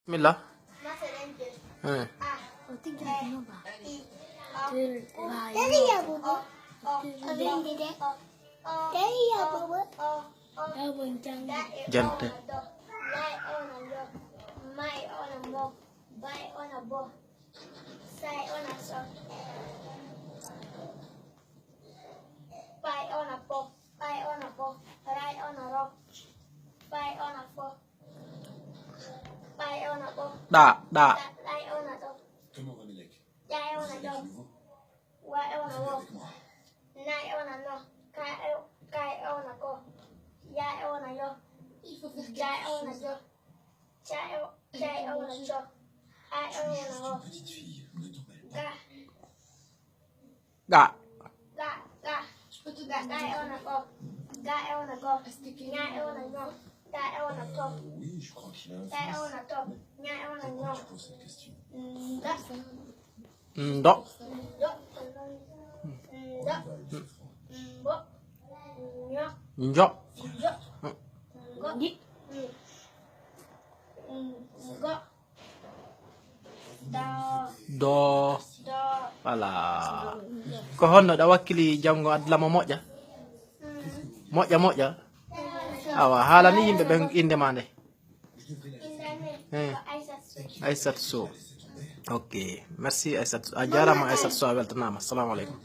Bismillah. Jante. Da. Comment va Mélèque? Il faut faire quelque chose. C'est une petite fille, ne t'emmêle pas. Da. Je peux te donner Est-ce que oui, je crois qu'il a un fils. Mais pourquoi tu poses cette question? Ndo. Njo. Do. Voilà. Ko honno da wakkili jango Adlam moƴƴa. Moƴƴa. Awa halani yimɓe ɓe inde ma nde. Aissat Sow. Ok, merci Aissat. A jarama Aissat Sow, a weltanama. Assalamu alaikum.